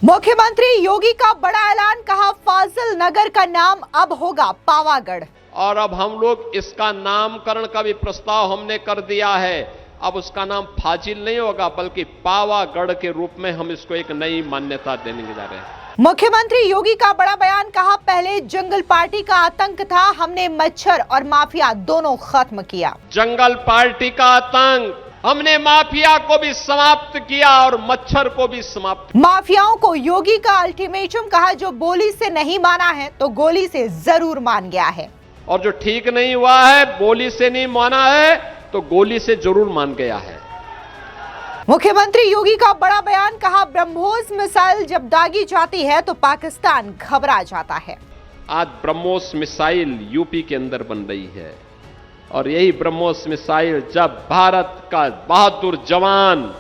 मुख्यमंत्री योगी का बड़ा ऐलान, कहा फाजिल नगर का नाम अब होगा पावागढ़। और अब हम लोग इसका नामकरण का भी प्रस्ताव हमने कर दिया है। अब उसका नाम फाजिल नहीं होगा बल्कि पावागढ़ के रूप में हम इसको एक नई मान्यता देने जा रहे हैं। मुख्यमंत्री योगी का बड़ा बयान, कहा पहले जंगल पार्टी का आतंक था, हमने मच्छर और माफिया दोनों खत्म किया। जंगल पार्टी का आतंक, हमने माफिया को भी समाप्त किया और मच्छर को भी समाप्त। माफियाओं को योगी का अल्टीमेटम, कहा जो बोली से नहीं माना है तो गोली से जरूर मान गया है। और जो ठीक नहीं हुआ है, बोली से नहीं माना है तो गोली से जरूर मान गया है। मुख्यमंत्री योगी का बड़ा बयान, कहा ब्रह्मोस मिसाइल जब दागी जाती है तो पाकिस्तान घबरा जाता है। आज ब्रह्मोस मिसाइल यूपी के अंदर बन रही है और यही ब्रह्मोस मिसाइल जब भारत का बहादुर जवान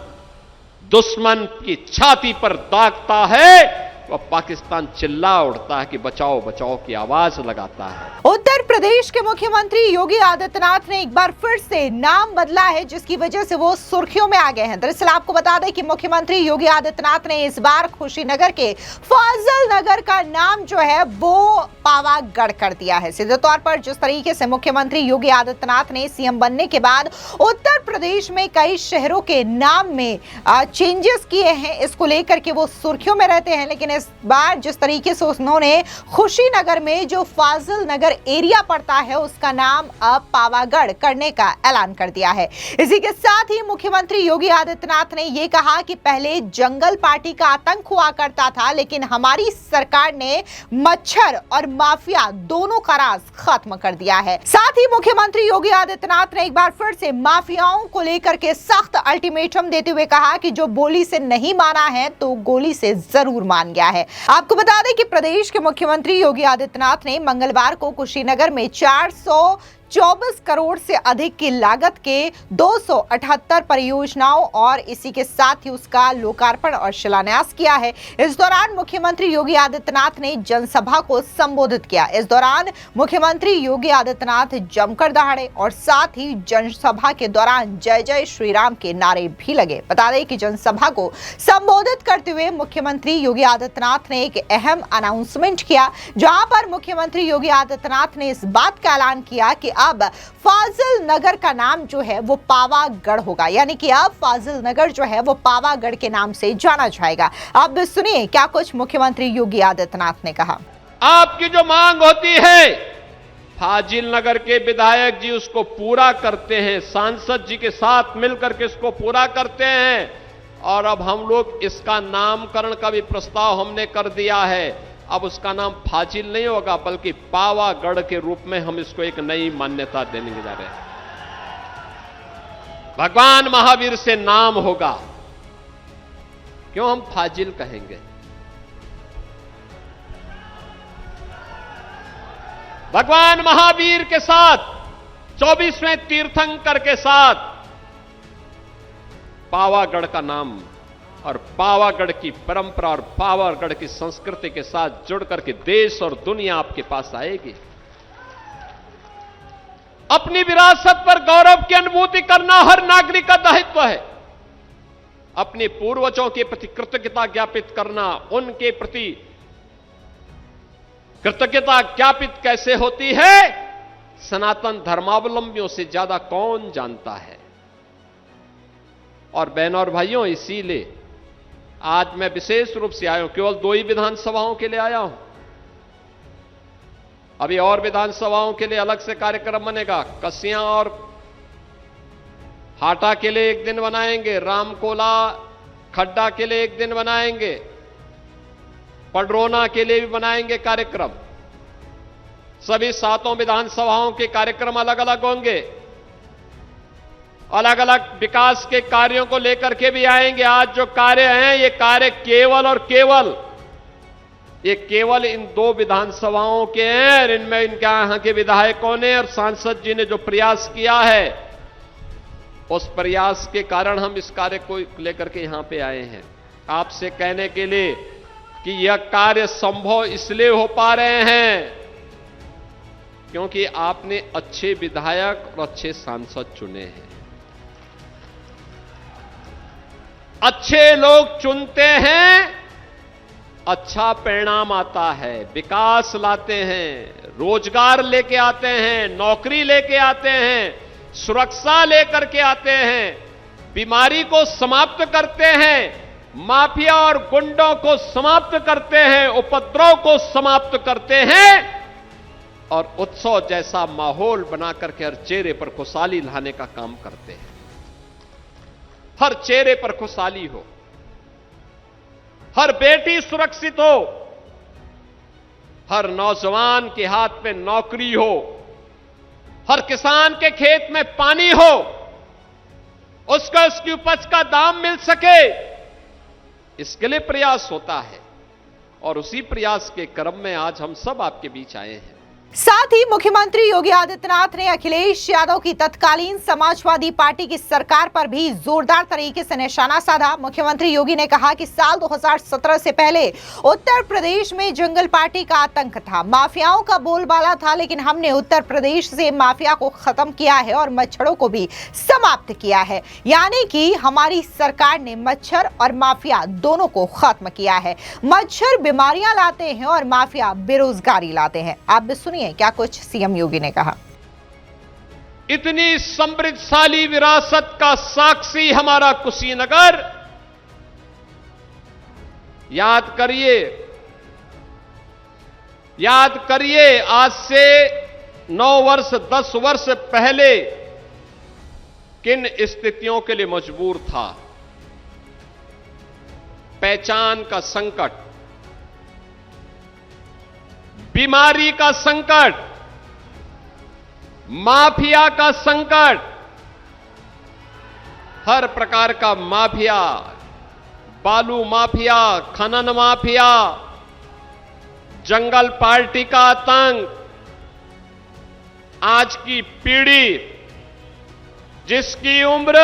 दुश्मन की छाती पर दागता है, वह पाकिस्तान चिल्ला उठता है कि बचाओ बचाओ की आवाज लगाता है। उत्तर प्रदेश के मुख्यमंत्री योगी आदित्यनाथ ने एक बार फिर से नाम बदला है, जिसकी वजह से वो सुर्खियों में आ गए हैं। दरअसल आपको बता दें कि मुख्यमंत्री योगी आदित्यनाथ ने इस बार खुशीनगर के फाजिल नगर का नाम जो है वो पावागढ़ कर दिया है। सीधे तौर पर जिस तरीके से मुख्यमंत्री योगी आदित्यनाथ ने सीएम बनने के बाद उत्तर प्रदेश में कई शहरों के नाम में चेंजेस किए हैं, इसको लेकर के वो सुर्खियों में रहते हैं। लेकिन इस बार जिस तरीके से उन्होंने खुशीनगर में जो फाजिल नगर एरिया पड़ता है उसका नाम अब पावागढ़ करने का ऐलान कर दिया है। इसी के साथ ही मुख्यमंत्री योगी आदित्यनाथ ने यह कहा कि पहले जंगल पार्टी का आतंक हुआ करता था, लेकिन हमारी सरकार ने मच्छर और माफिया दोनों का राज खत्म कर दिया है। साथ ही मुख्यमंत्री योगी आदित्यनाथ ने एक बार फिर से माफियाओं को लेकर के सख्त अल्टीमेटम देते हुए कहा कि जो बोली से नहीं माना है तो गोली से जरूर मान गया है। आपको बता दें कि प्रदेश के मुख्यमंत्री योगी आदित्यनाथ ने मंगलवार को कुशीनगर में 424 करोड़ से अधिक की लागत के 278 परियोजनाओं और इसी के साथ ही उसका लोकार्पण और शिलान्यास किया है। इस दौरान मुख्यमंत्री योगी आदित्यनाथ ने जनसभा को संबोधित किया। इस दौरान मुख्यमंत्री योगी आदित्यनाथ जमकर दहाड़े और साथ ही जनसभा के दौरान जय जय श्री राम के नारे भी लगे। बता दें कि जनसभा को संबोधित करते हुए मुख्यमंत्री योगी आदित्यनाथ ने एक अहम अनाउंसमेंट किया, जहां पर मुख्यमंत्री योगी आदित्यनाथ ने इस बात का ऐलान किया कि अब फाजिल नगर का नाम जो है वो पावागढ़ होगा, यानी कि अब फाजिल नगर जो है वो पावागढ़ के नाम से जाना जाएगा। अब सुनिए क्या कुछ मुख्यमंत्री योगी आदित्यनाथ ने कहा। आपकी जो मांग होती है, फाजिल नगर के विधायक जी उसको पूरा करते हैं, सांसद जी के साथ मिलकर के इसको पूरा करते हैं। और अब हम लोग इसका नामकरण का भी प्रस्ताव हमने कर दिया है। अब उसका नाम फाजिल नहीं होगा बल्कि पावागढ़ के रूप में हम इसको एक नई मान्यता देने जा रहे हैं। भगवान महावीर से नाम होगा, क्यों हम फाजिल कहेंगे? भगवान महावीर के साथ 24वें तीर्थंकर के साथ पावागढ़ का नाम और पावागढ़ की परंपरा और पावागढ़ की संस्कृति के साथ जुड़ करके देश और दुनिया आपके पास आएगी। अपनी विरासत पर गौरव की अनुभूति करना हर नागरिक का दायित्व है। अपने पूर्वजों के प्रति कृतज्ञता ज्ञापित करना, उनके प्रति कृतज्ञता ज्ञापित कैसे होती है, सनातन धर्मावलंबियों से ज्यादा कौन जानता है। और बहनों और भाइयों, इसीलिए आज मैं विशेष रूप से आया हूं। केवल 2 ही विधानसभाओं के लिए आया हूं, अभी और विधानसभाओं के लिए अलग से कार्यक्रम बनेगा। कसियां और हाटा के लिए एक दिन बनाएंगे, रामकोला खड्डा के लिए एक दिन बनाएंगे, पडरौना के लिए भी बनाएंगे कार्यक्रम। सभी 7 विधानसभाओं के कार्यक्रम अलग अलग होंगे, अलग अलग विकास के कार्यों को लेकर के भी आएंगे। आज जो कार्य हैं, ये कार्य केवल और केवल इन 2 विधानसभाओं के हैं। और इनमें इनके यहां के विधायकों ने और सांसद जी ने जो प्रयास किया है, उस प्रयास के कारण हम इस कार्य को लेकर के यहां पे आए हैं, आपसे कहने के लिए कि यह कार्य संभव इसलिए हो पा रहे हैं क्योंकि आपने अच्छे विधायक और अच्छे सांसद चुने हैं। अच्छे लोग चुनते हैं अच्छा परिणाम आता है, विकास लाते हैं, रोजगार लेके आते हैं, नौकरी लेके आते हैं, सुरक्षा लेकर के आते हैं, बीमारी को समाप्त करते हैं, माफिया और गुंडों को समाप्त करते हैं, उपद्रव को समाप्त करते हैं और उत्सव जैसा माहौल बना करके हर चेहरे पर खुशहाली लाने का काम करते हैं। हर चेहरे पर खुशहाली हो, हर बेटी सुरक्षित हो, हर नौजवान के हाथ में नौकरी हो, हर किसान के खेत में पानी हो, उसको उसकी उपज का दाम मिल सके, इसके लिए प्रयास होता है और उसी प्रयास के क्रम में आज हम सब आपके बीच आए हैं। साथ ही मुख्यमंत्री योगी आदित्यनाथ ने अखिलेश यादव की तत्कालीन समाजवादी पार्टी की सरकार पर भी जोरदार तरीके से निशाना साधा। मुख्यमंत्री योगी ने कहा कि साल 2017 से पहले उत्तर प्रदेश में जंगल पार्टी का आतंक था, माफियाओं का बोलबाला था, लेकिन हमने उत्तर प्रदेश से माफिया को खत्म किया है और मच्छरों को भी समाप्त किया है। यानी कि हमारी सरकार ने मच्छर और माफिया दोनों को खत्म किया है। मच्छर बीमारियां लाते हैं और माफिया बेरोजगारी लाते हैं। आप भी सुनिए क्या कुछ सीएम योगी ने कहा। इतनी समृद्धशाली विरासत का साक्षी हमारा कुशीनगर, याद करिए आज से 9 वर्ष 10 वर्ष पहले किन स्थितियों के लिए मजबूर था। पहचान का संकट, बीमारी का संकट, माफिया का संकट, हर प्रकार का माफिया, बालू माफिया, खनन माफिया, जंगल पार्टी का आतंक। आज की पीढ़ी जिसकी उम्र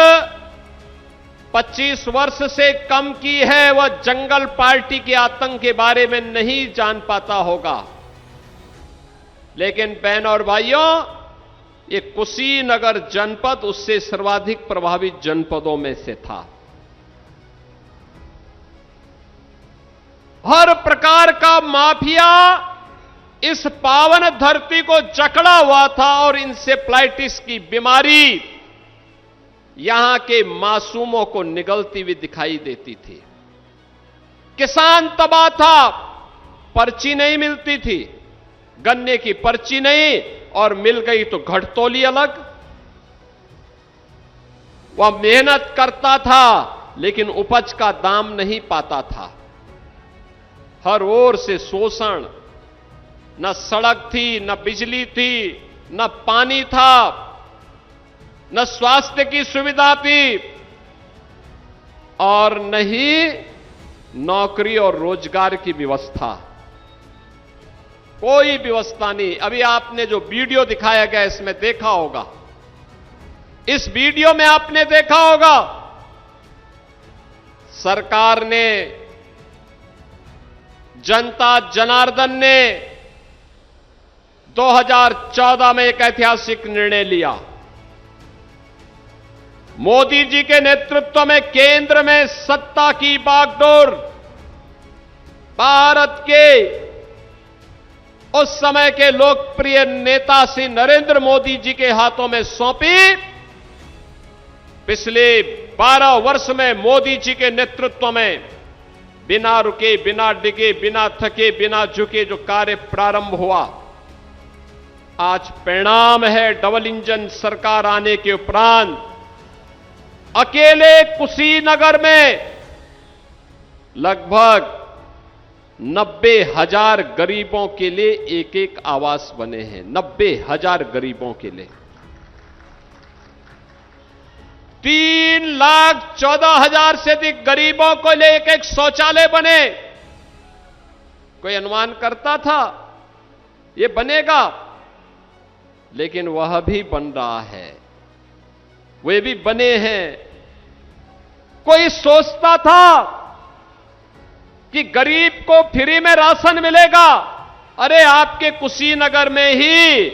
25 वर्ष से कम की है, वह जंगल पार्टी के आतंक के बारे में नहीं जान पाता होगा। लेकिन बहनों और भाइयों, ये कुशीनगर जनपद उससे सर्वाधिक प्रभावित जनपदों में से था। हर प्रकार का माफिया इस पावन धरती को जकड़ा हुआ था और इंसेफ्लाइटिस की बीमारी यहां के मासूमों को निगलती हुई दिखाई देती थी। किसान तबाह था, पर्ची नहीं मिलती थी, गन्ने की पर्ची नहीं, और मिल गई तो घटतोली अलग। वह मेहनत करता था लेकिन उपज का दाम नहीं पाता था। हर ओर से शोषण, न सड़क थी, न बिजली थी, न पानी था, न स्वास्थ्य की सुविधा थी और न ही नौकरी और रोजगार की व्यवस्था। कोई व्यवस्था नहीं। अभी आपने जो वीडियो दिखाया गया इसमें देखा होगा, इस वीडियो में आपने देखा होगा सरकार ने, जनता जनार्दन ने 2014 में एक ऐतिहासिक निर्णय लिया। मोदी जी के नेतृत्व में केंद्र में सत्ता की बागडोर भारत के उस समय के लोकप्रिय नेता श्री नरेंद्र मोदी जी के हाथों में सौंपी। पिछले 12 वर्ष में मोदी जी के नेतृत्व में बिना रुके, बिना डिगे, बिना थके, बिना झुके जो कार्य प्रारंभ हुआ, आज परिणाम है डबल इंजन सरकार आने के उपरांत अकेले कुशीनगर में लगभग 90,000 गरीबों के लिए एक एक आवास बने हैं। 90,000 गरीबों के लिए 3,14,000 से अधिक गरीबों को लिए एक एक शौचालय बने। कोई अनुमान करता था ये बनेगा? लेकिन वह भी बन रहा है, वे भी बने हैं। कोई सोचता था कि गरीब को फ्री में राशन मिलेगा? अरे आपके कुशीनगर में ही,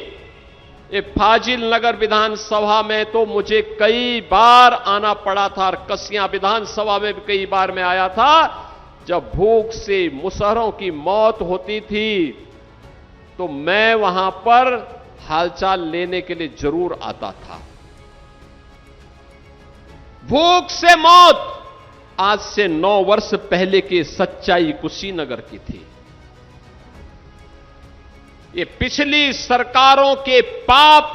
ये फाजिल नगर विधानसभा में तो मुझे कई बार आना पड़ा था और कसियां विधानसभा में भी कई बार मैं आया था। जब भूख से मुसहरों की मौत होती थी तो मैं वहां पर हालचाल लेने के लिए जरूर आता था। भूख से मौत आज से 9 वर्ष पहले की सच्चाई कुशीनगर की थी। ये पिछली सरकारों के पाप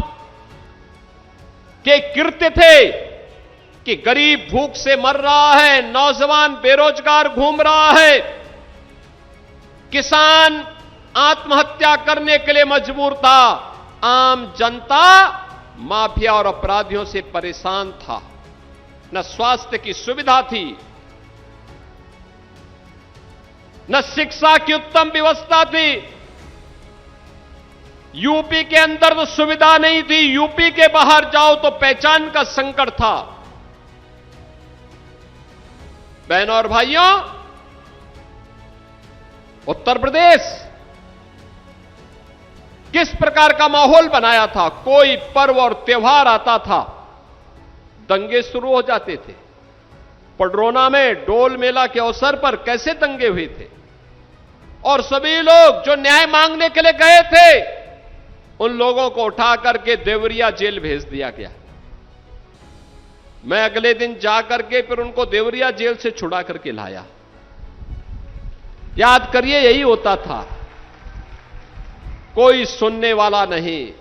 के कृत्य थे कि गरीब भूख से मर रहा है, नौजवान बेरोजगार घूम रहा है, किसान आत्महत्या करने के लिए मजबूर था, आम जनता माफिया और अपराधियों से परेशान था, न स्वास्थ्य की सुविधा थी, न शिक्षा की उत्तम व्यवस्था थी। यूपी के अंदर तो सुविधा नहीं थी, यूपी के बाहर जाओ तो पहचान का संकट था। बहनों और भाइयों, उत्तर प्रदेश किस प्रकार का माहौल बनाया था। कोई पर्व और त्योहार आता था, दंगे शुरू हो जाते थे। पडरौना में डोल मेला के अवसर पर कैसे दंगे हुए थे, और सभी लोग जो न्याय मांगने के लिए गए थे उन लोगों को उठा करके देवरिया जेल भेज दिया गया। मैं अगले दिन जाकर के फिर उनको देवरिया जेल से छुड़ा करके लाया। याद करिए, यही होता था, कोई सुनने वाला नहीं।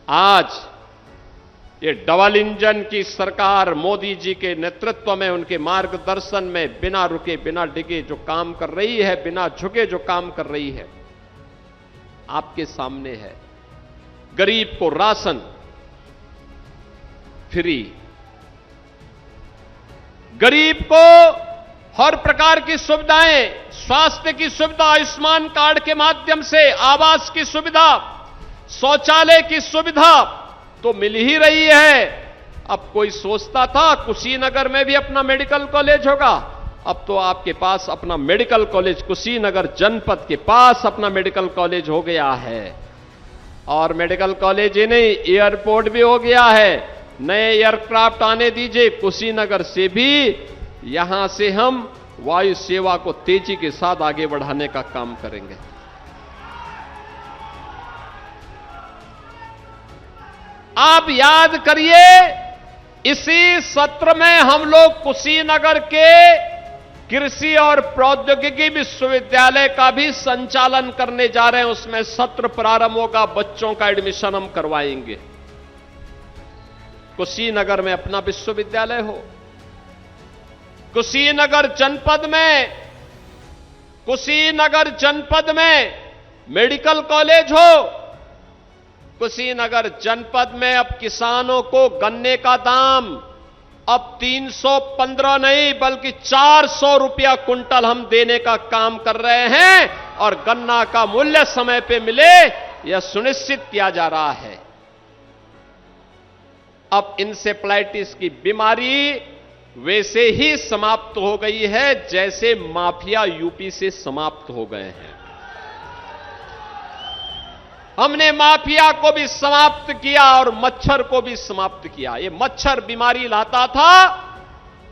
आज ये डबल इंजन की सरकार मोदी जी के नेतृत्व में, उनके मार्गदर्शन में बिना रुके बिना डिगे जो काम कर रही है, बिना झुके जो काम कर रही है, आपके सामने है। गरीब को राशन फ्री, गरीब को हर प्रकार की सुविधाएं, स्वास्थ्य की सुविधा, आयुष्मान कार्ड के माध्यम से आवास की सुविधा, शौचालय की सुविधा तो मिल ही रही है। अब कोई सोचता था कुशीनगर में भी अपना मेडिकल कॉलेज होगा, अब तो आपके पास अपना मेडिकल कॉलेज, कुशीनगर जनपद के पास अपना मेडिकल कॉलेज हो गया है। और मेडिकल कॉलेज ही नहीं, एयरपोर्ट भी हो गया है। नए एयरक्राफ्ट आने दीजिए कुशीनगर से भी, यहां से हम वायु सेवा को तेजी के साथ आगे बढ़ाने का काम करेंगे। आप याद करिए, इसी सत्र में हम लोग कुशीनगर के कृषि और प्रौद्योगिकी विश्वविद्यालय का भी संचालन करने जा रहे हैं। उसमें सत्र प्रारंभ होगा, बच्चों का एडमिशन हम करवाएंगे। कुशीनगर में अपना विश्वविद्यालय हो, कुशीनगर जनपद में मेडिकल कॉलेज हो, कुशीनगर जनपद में अब किसानों को गन्ने का दाम अब 315 नहीं बल्कि 400 रुपया कुंटल हम देने का काम कर रहे हैं, और गन्ना का मूल्य समय पे मिले यह सुनिश्चित किया जा रहा है। अब इंसेफ्लाइटिस की बीमारी वैसे ही समाप्त हो गई है जैसे माफिया यूपी से समाप्त हो गए हैं। हमने माफिया को भी समाप्त किया और मच्छर को भी समाप्त किया। ये मच्छर बीमारी लाता था,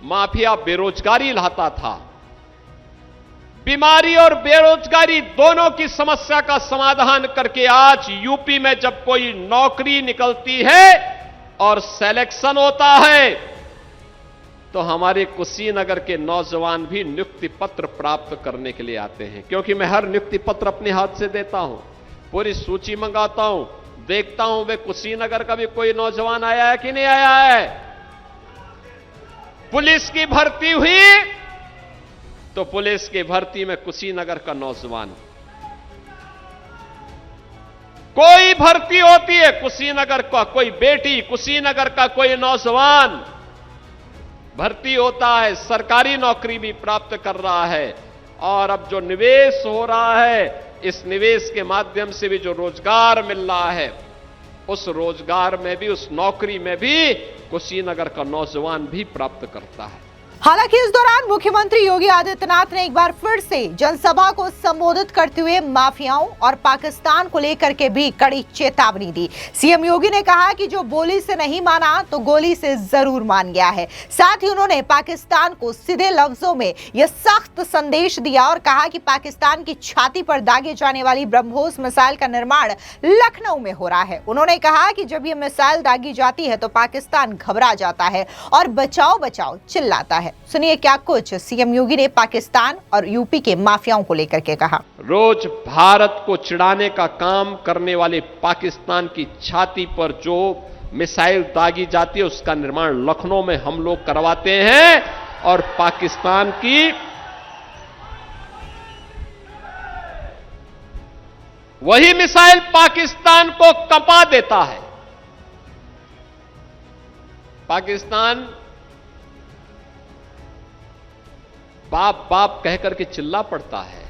माफिया बेरोजगारी लाता था। बीमारी और बेरोजगारी दोनों की समस्या का समाधान करके आज यूपी में जब कोई नौकरी निकलती है और सिलेक्शन होता है तो हमारे कुशीनगर के नौजवान भी नियुक्ति पत्र प्राप्त करने के लिए आते हैं। क्योंकि मैं हर नियुक्ति पत्र अपने हाथ से देता हूं, पूरी सूची मंगाता हूं, देखता हूं वे कुशीनगर का भी कोई नौजवान आया है कि नहीं आया है। पुलिस की भर्ती हुई तो पुलिस की भर्ती में कुशीनगर का नौजवान, कोई भर्ती होती है कुशीनगर का कोई बेटी, कुशीनगर का कोई नौजवान भर्ती होता है, सरकारी नौकरी भी प्राप्त कर रहा है। और अब जो निवेश हो रहा है, इस निवेश के माध्यम से भी जो रोजगार मिल रहा है, उस रोजगार में भी, उस नौकरी में भी कुशीनगर का नौजवान भी प्राप्त करता है। हालांकि इस दौरान मुख्यमंत्री योगी आदित्यनाथ ने एक बार फिर से जनसभा को संबोधित करते हुए माफियाओं और पाकिस्तान को लेकर के भी कड़ी चेतावनी दी। सीएम योगी ने कहा कि जो बोली से नहीं माना तो गोली से जरूर मान गया है। साथ ही उन्होंने पाकिस्तान को सीधे लफ्जों में यह सख्त संदेश दिया और कहा कि पाकिस्तान की छाती पर दागे जाने वाली ब्रह्मोस मिसाइल का निर्माण लखनऊ में हो रहा है। उन्होंने कहा कि जब यह मिसाइल दागी जाती है तो पाकिस्तान घबरा जाता है और बचाओ बचाओ चिल्लाता है। सुनिए क्या कुछ सीएम योगी ने पाकिस्तान और यूपी के माफियाओं को लेकर के कहा। रोज भारत को चिढ़ाने का काम करने वाले पाकिस्तान की छाती पर जो मिसाइल दागी जाती है उसका निर्माण लखनऊ में हम लोग करवाते हैं और पाकिस्तान की वही मिसाइल पाकिस्तान को कंपा देता है। पाकिस्तान बाप बाप कहकर के चिल्ला पड़ता है।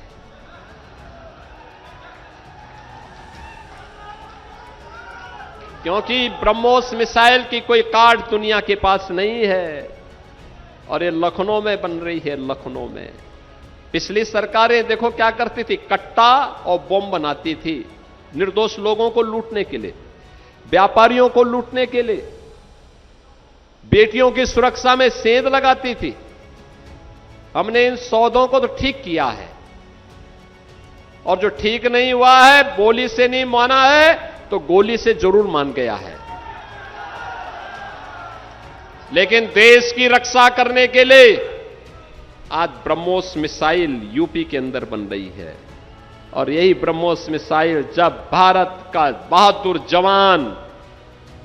क्योंकि ब्रह्मोस मिसाइल की कोई कार्ड दुनिया के पास नहीं है और ये लखनऊ में बन रही है। लखनऊ में पिछली सरकारें देखो क्या करती थी, कट्टा और बम बनाती थी निर्दोष लोगों को लूटने के लिए, व्यापारियों को लूटने के लिए, बेटियों की सुरक्षा में सेंध लगाती थी। हमने इन सौदों को तो ठीक किया है और जो ठीक नहीं हुआ है, बोली से नहीं माना है तो गोली से जरूर मान गया है। लेकिन देश की रक्षा करने के लिए आज ब्रह्मोस मिसाइल यूपी के अंदर बन रही है और यही ब्रह्मोस मिसाइल जब भारत का बहादुर जवान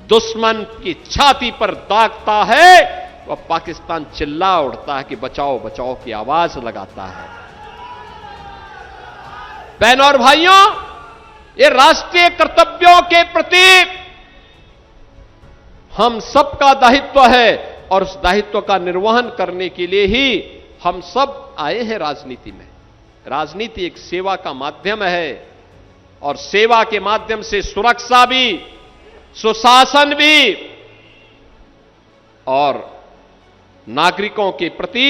दुश्मन की छाती पर दागता है तो पाकिस्तान चिल्ला उठता है कि बचाओ बचाओ की आवाज लगाता है। बहनों और भाइयों, ये राष्ट्रीय कर्तव्यों के प्रति हम सबका दायित्व है और उस दायित्व का निर्वहन करने के लिए ही हम सब आए हैं राजनीति में। राजनीति एक सेवा का माध्यम है और सेवा के माध्यम से सुरक्षा भी, सुशासन भी और नागरिकों के प्रति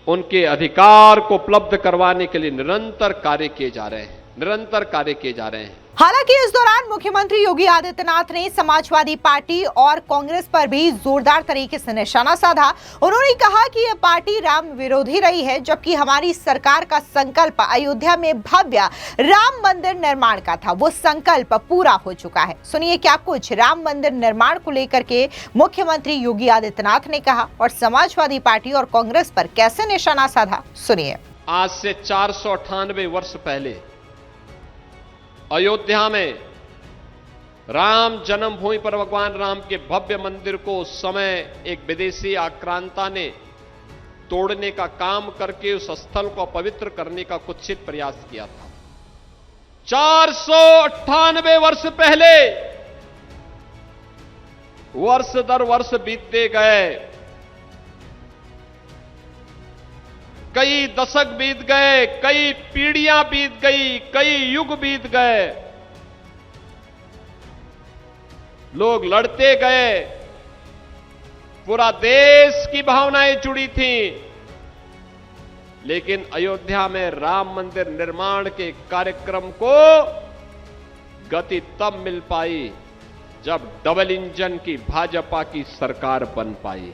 उनके अधिकार को उपलब्ध करवाने के लिए निरंतर कार्य किए जा रहे हैं। हालांकि इस दौरान मुख्यमंत्री योगी आदित्यनाथ ने समाजवादी पार्टी और कांग्रेस पर भी जोरदार तरीके से निशाना साधा। उन्होंने कहा कि यह पार्टी राम विरोधी रही है, जबकि हमारी सरकार का संकल्प अयोध्या में भव्य राम मंदिर निर्माण का था, वो संकल्प पूरा हो चुका है। सुनिए क्या कुछ राम मंदिर निर्माण को लेकर के मुख्यमंत्री योगी आदित्यनाथ ने कहा और समाजवादी पार्टी और कांग्रेस पर कैसे निशाना साधा। सुनिए। आज से 498 वर्ष पहले अयोध्या में राम जन्मभूमि पर भगवान राम के भव्य मंदिर को उस समय एक विदेशी आक्रांता ने तोड़ने का काम करके उस स्थल को पवित्र करने का कुत्सित प्रयास किया था। 498 वर्ष पहले वर्ष दर वर्ष बीतते गए, कई दशक बीत गए, कई पीढ़ियां बीत गई, कई युग बीत गए, लोग लड़ते गए, पूरा देश की भावनाएं जुड़ी थीं, लेकिन अयोध्या में राम मंदिर निर्माण के कार्यक्रम को गति तब मिल पाई जब डबल इंजन की भाजपा की सरकार बन पाई।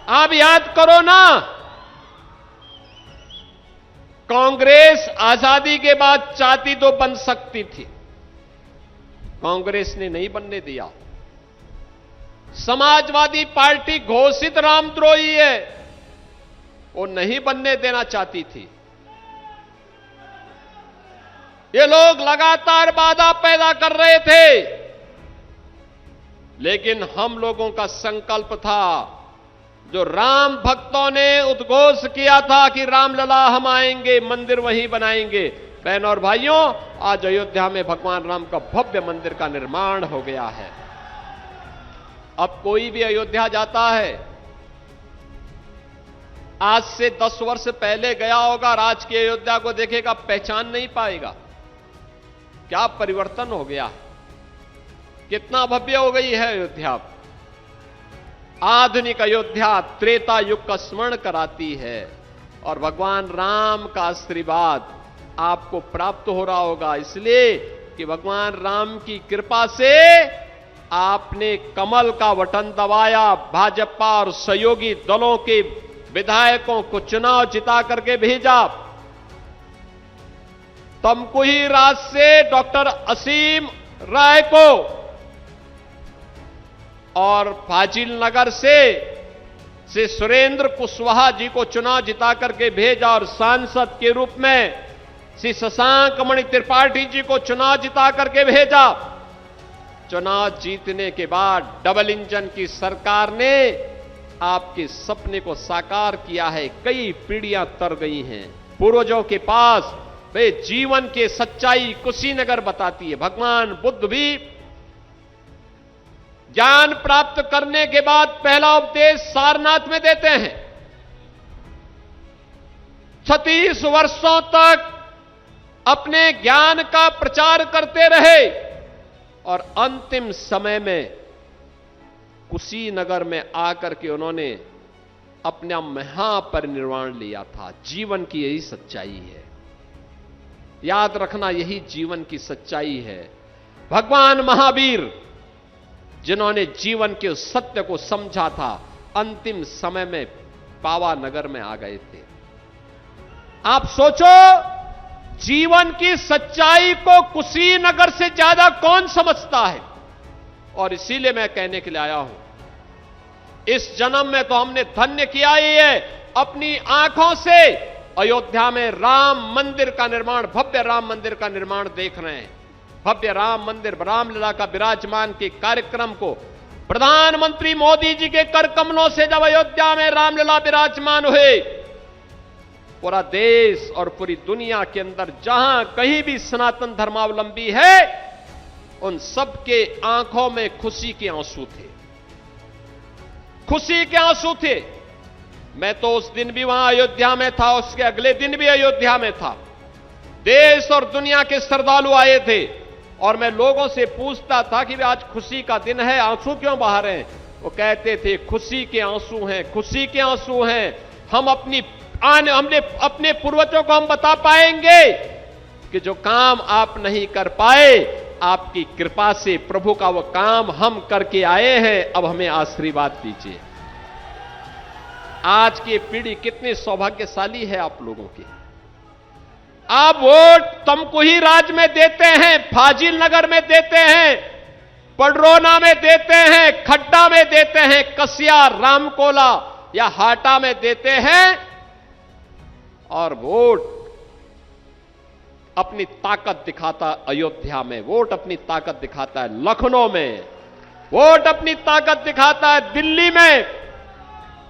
आप याद करो ना, कांग्रेस आजादी के बाद चाहती तो बन सकती थी, कांग्रेस ने नहीं बनने दिया। समाजवादी पार्टी घोषित रामद्रोही है, वो नहीं बनने देना चाहती थी। ये लोग लगातार बाधा पैदा कर रहे थे, लेकिन हम लोगों का संकल्प था, जो राम भक्तों ने उद्घोष किया था कि रामलला हम आएंगे, मंदिर वहीं बनाएंगे। बहनों और भाइयों, आज अयोध्या में भगवान राम का भव्य मंदिर का निर्माण हो गया है। अब कोई भी अयोध्या जाता है, आज से 10 वर्ष पहले गया होगा और आज की अयोध्या को देखेगा, पहचान नहीं पाएगा। क्या परिवर्तन हो गया, कितना भव्य हो गई है अयोध्या। आधुनिक अयोध्या त्रेता युग का स्मरण कराती है और भगवान राम का आशीर्वाद आपको प्राप्त हो रहा होगा, इसलिए कि भगवान राम की कृपा से आपने कमल का बटन दबाया, भाजपा और सहयोगी दलों के विधायकों को चुनाव जिता करके भेजा। तमकुही राज से डॉक्टर असीम राय को और फाजिल नगर से सुरेंद्र कुशवाहा जी को चुनाव जिता करके भेजा और सांसद के रूप में श्री शशांक मणि त्रिपाठी जी को चुनाव जिता करके भेजा। चुनाव जीतने के बाद डबल इंजन की सरकार ने आपके सपने को साकार किया है। कई पीढ़ियां तर गई हैं। पूर्वजों के पास वे जीवन के सच्चाई कुशीनगर बताती है। भगवान बुद्ध भी ज्ञान प्राप्त करने के बाद पहला उपदेश सारनाथ में देते हैं। 36 वर्षों तक अपने ज्ञान का प्रचार करते रहे और अंतिम समय में कुशीनगर में आकर के उन्होंने अपना महापरिनिर्वाण लिया था। जीवन की यही सच्चाई है, याद रखना, यही जीवन की सच्चाई है। भगवान महावीर जिन्होंने जीवन के उस सत्य को समझा था, अंतिम समय में पावानगर में आ गए थे। आप सोचो, जीवन की सच्चाई को कुशीनगर से ज्यादा कौन समझता है? और इसीलिए मैं कहने के लिए आया हूं, इस जन्म में तो हमने धन्य किया ही है, अपनी आंखों से अयोध्या में राम मंदिर का निर्माण, भव्य राम मंदिर का निर्माण देख रहे हैं। भव्य राम मंदिर, रामलला का विराजमान के कार्यक्रम को प्रधानमंत्री मोदी जी के कर कमलों से जब अयोध्या में रामलला विराजमान हुए, पूरा देश और पूरी दुनिया के अंदर जहां कहीं भी सनातन धर्मावलंबी है, उन सबके आंखों में खुशी के आंसू थे, खुशी के आंसू थे। मैं तो उस दिन भी वहां अयोध्या में था, उसके अगले दिन भी अयोध्या में था। देश और दुनिया के श्रद्धालु आए थे और मैं लोगों से पूछता था कि आज खुशी का दिन है, आंसू क्यों बहा रहे हैं? वो कहते थे खुशी के आंसू हैं, खुशी के आंसू हैं। हमने अपने पूर्वजों को हम बता पाएंगे कि जो काम आप नहीं कर पाए, आपकी कृपा से प्रभु का वो काम हम करके आए हैं, अब हमें आशीर्वाद दीजिए। आज की पीढ़ी कितनी सौभाग्यशाली है आप लोगों की। आप वोट तमकुही राज में देते हैं, फाजिल नगर में देते हैं, पडरौना में देते हैं, खड्डा में देते हैं, कसिया, रामकोला या हाटा में देते हैं, और वोट अपनी ताकत दिखाता अयोध्या में, वोट अपनी ताकत दिखाता है लखनऊ में, वोट अपनी ताकत दिखाता है दिल्ली में।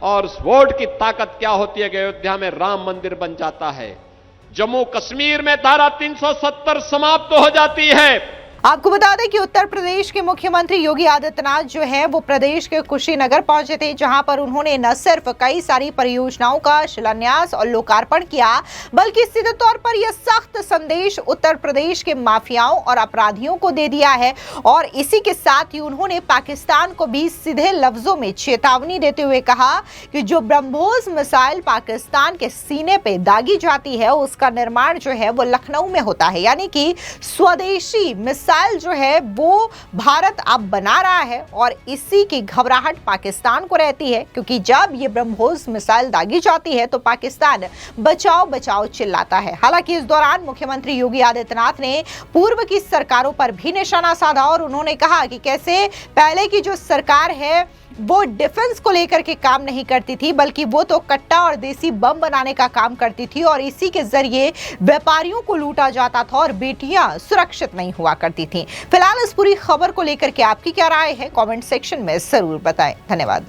और उस वोट की ताकत क्या होती है कि अयोध्या में राम मंदिर बन जाता है, जम्मू कश्मीर में धारा 370 समाप्त हो जाती है। आपको बता दें कि उत्तर प्रदेश के मुख्यमंत्री योगी आदित्यनाथ जो है वो प्रदेश के कुशीनगर पहुंचे थे, जहां पर उन्होंने न सिर्फ कई सारी परियोजनाओं का शिलान्यास और लोकार्पण किया, बल्कि सीधे तौर पर यह सख्त संदेश उत्तर प्रदेश के माफियाओं और अपराधियों को दे दिया है। और इसी के साथ ही उन्होंने पाकिस्तान को भी सीधे लफ्जों में चेतावनी देते हुए कहा कि जो ब्रह्मोस मिसाइल पाकिस्तान के सीने पे दागी जाती है, उसका निर्माण जो है वो लखनऊ में होता है। यानी कि स्वदेशी मिसाइल जो है वो भारत अब बना रहा है और इसी की घबराहट पाकिस्तान को रहती है, क्योंकि जब ये ब्रह्मोस मिसाइल दागी जाती है तो पाकिस्तान बचाओ बचाओ चिल्लाता है। हालांकि इस दौरान मुख्यमंत्री योगी आदित्यनाथ ने पूर्व की सरकारों पर भी निशाना साधा और उन्होंने कहा कि कैसे पहले की जो सरकार है वो डिफेंस को लेकर के काम नहीं करती थी, बल्कि वो तो कट्टा और देसी बम बनाने का काम करती थी और इसी के जरिए व्यापारियों को लूटा जाता था और बेटियां सुरक्षित नहीं हुआ करती थी। फिलहाल इस पूरी खबर को लेकर के आपकी क्या राय है, कमेंट सेक्शन में जरूर बताएं। धन्यवाद।